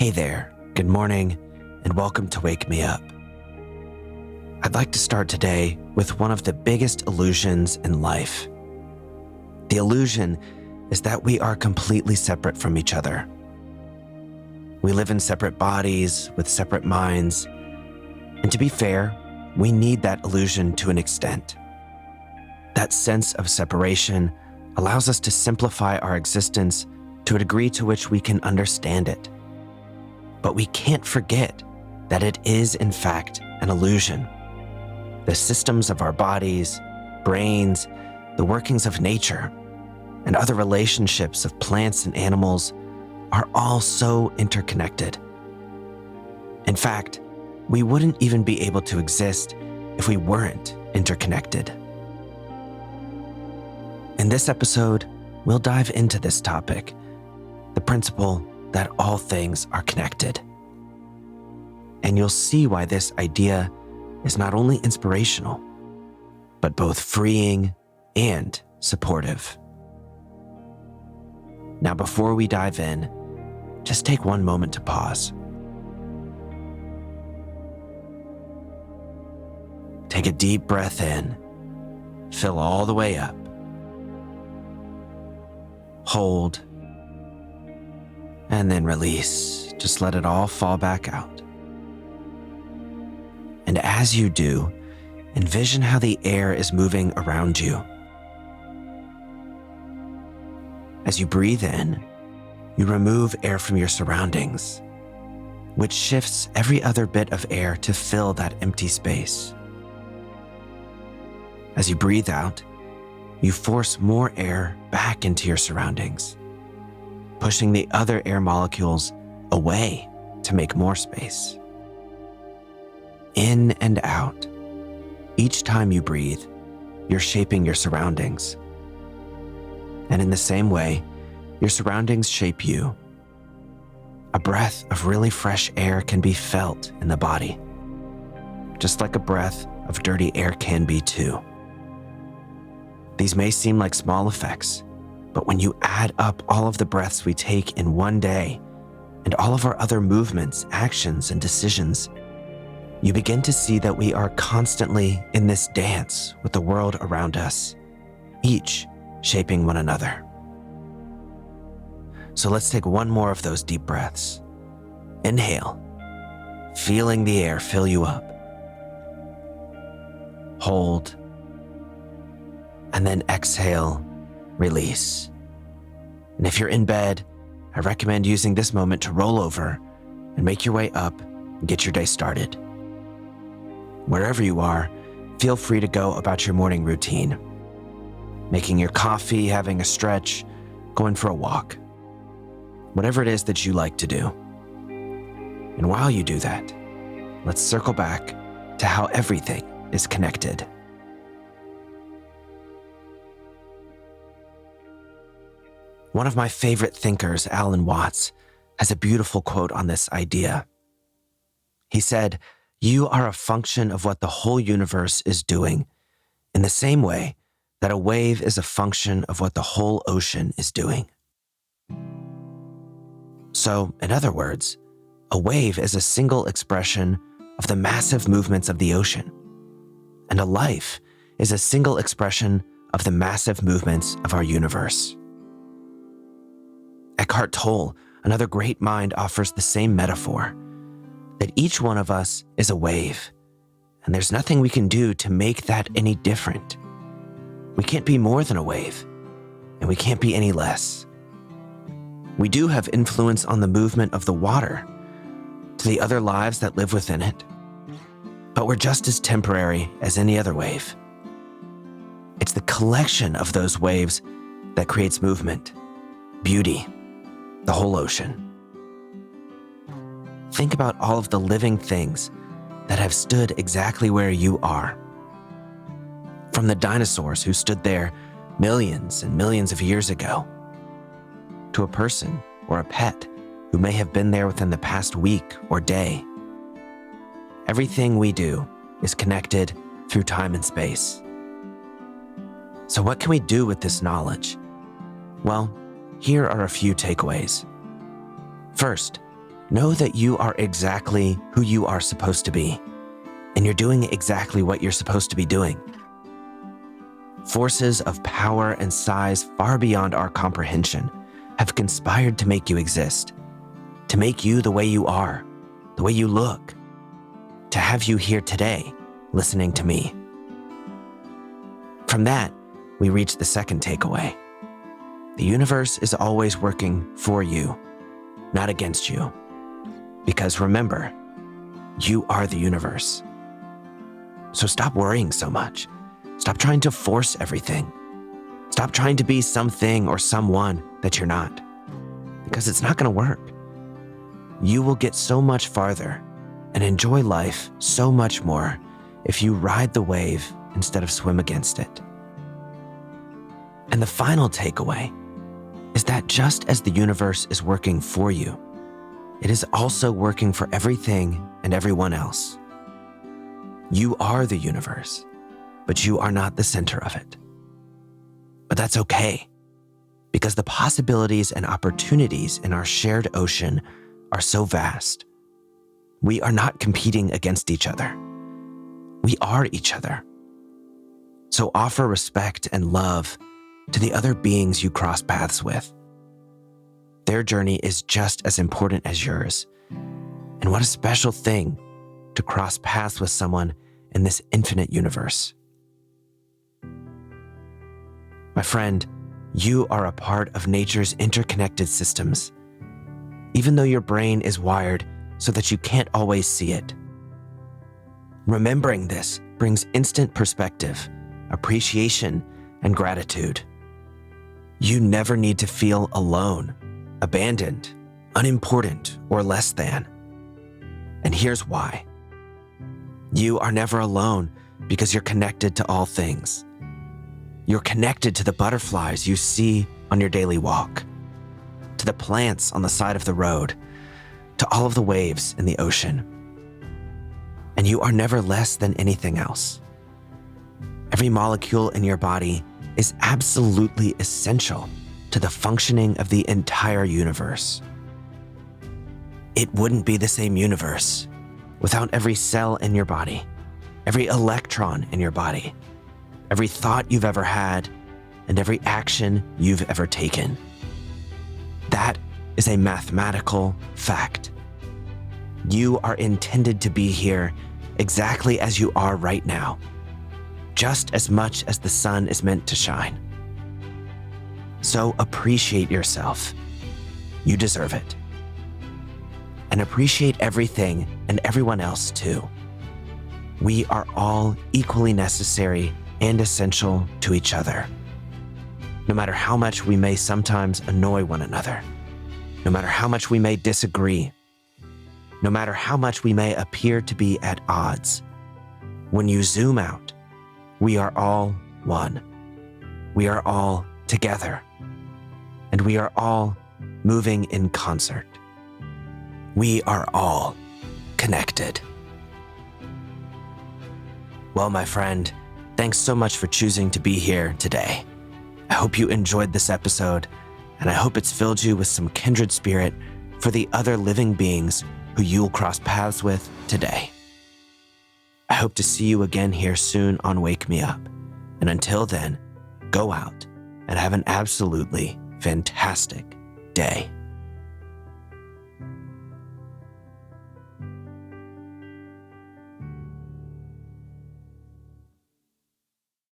Hey there, good morning, and welcome to Wake Me Up. I'd like to start today with one of the biggest illusions in life. The illusion is that we are completely separate from each other. We live in separate bodies with separate minds, and to be fair, we need that illusion to an extent. That sense of separation allows us to simplify our existence to a degree to which we can understand it. But we can't forget that it is, in fact, an illusion. The systems of our bodies, brains, the workings of nature, and other relationships of plants and animals are all so interconnected. In fact, we wouldn't even be able to exist if we weren't interconnected. In this episode, we'll dive into this topic, the principle that all things are connected. And you'll see why this idea is not only inspirational, but both freeing and supportive. Now, before we dive in, just take one moment to pause. Take a deep breath in, fill all the way up. Hold, and then release. Just let it all fall back out. And as you do, envision how the air is moving around you. As you breathe in, you remove air from your surroundings, which shifts every other bit of air to fill that empty space. As you breathe out, you force more air back into your surroundings, pushing the other air molecules away to make more space. In and out. Each time you breathe, you're shaping your surroundings. And in the same way, your surroundings shape you. A breath of really fresh air can be felt in the body, just like a breath of dirty air can be too. These may seem like small effects, but when you add up all of the breaths we take in one day and all of our other movements, actions, and decisions, you begin to see that we are constantly in this dance with the world around us, each shaping one another. So let's take one more of those deep breaths. Inhale, feeling the air fill you up. Hold, and then exhale, release. And if you're in bed, I recommend using this moment to roll over and make your way up and get your day started. Wherever you are, feel free to go about your morning routine. Making your coffee, having a stretch, going for a walk. Whatever it is that you like to do. And while you do that, let's circle back to how everything is connected. One of my favorite thinkers, Alan Watts, has a beautiful quote on this idea. He said, "You are a function of what the whole universe is doing, in the same way that a wave is a function of what the whole ocean is doing." So, in other words, a wave is a single expression of the massive movements of the ocean, and a life is a single expression of the massive movements of our universe. Eckhart Tolle, another great mind, offers the same metaphor, that each one of us is a wave, and there's nothing we can do to make that any different. We can't be more than a wave, and we can't be any less. We do have influence on the movement of the water, to the other lives that live within it, but we're just as temporary as any other wave. It's the collection of those waves that creates movement, beauty, the whole ocean. Think about all of the living things that have stood exactly where you are. From the dinosaurs who stood there millions and millions of years ago, to a person or a pet who may have been there within the past week or day. Everything we do is connected through time and space. So what can we do with this knowledge? Well, here are a few takeaways. First, know that you are exactly who you are supposed to be, and you're doing exactly what you're supposed to be doing. Forces of power and size far beyond our comprehension have conspired to make you exist, to make you the way you are, the way you look, to have you here today, listening to me. From that, we reach the second takeaway. The universe is always working for you, not against you. Because remember, you are the universe. So stop worrying so much. Stop trying to force everything. Stop trying to be something or someone that you're not. Because it's not going to work. You will get so much farther and enjoy life so much more if you ride the wave instead of swim against it. And the final takeaway is that just as the universe is working for you, it is also working for everything and everyone else. You are the universe, but you are not the center of it. But that's okay, because the possibilities and opportunities in our shared ocean are so vast. We are not competing against each other. We are each other. So offer respect and love to the other beings you cross paths with. Their journey is just as important as yours. And what a special thing to cross paths with someone in this infinite universe. My friend, you are a part of nature's interconnected systems, even though your brain is wired so that you can't always see it. Remembering this brings instant perspective, appreciation, and gratitude. You never need to feel alone, abandoned, unimportant, or less than. And here's why. You are never alone because you're connected to all things. You're connected to the butterflies you see on your daily walk, to the plants on the side of the road, to all of the waves in the ocean. And you are never less than anything else. Every molecule in your body is absolutely essential to the functioning of the entire universe. It wouldn't be the same universe without every cell in your body, every electron in your body, every thought you've ever had, and every action you've ever taken. That is a mathematical fact. You are intended to be here exactly as you are right now, just as much as the sun is meant to shine. So appreciate yourself. You deserve it. And appreciate everything and everyone else too. We are all equally necessary and essential to each other. No matter how much we may sometimes annoy one another, no matter how much we may disagree, no matter how much we may appear to be at odds, when you zoom out, we are all one. We are all together. And we are all moving in concert. We are all connected. Well, my friend, thanks so much for choosing to be here today. I hope you enjoyed this episode, and I hope it's filled you with some kindred spirit for the other living beings who you'll cross paths with today. I hope to see you again here soon on Wake Me Up. And until then, go out and have an absolutely fantastic day.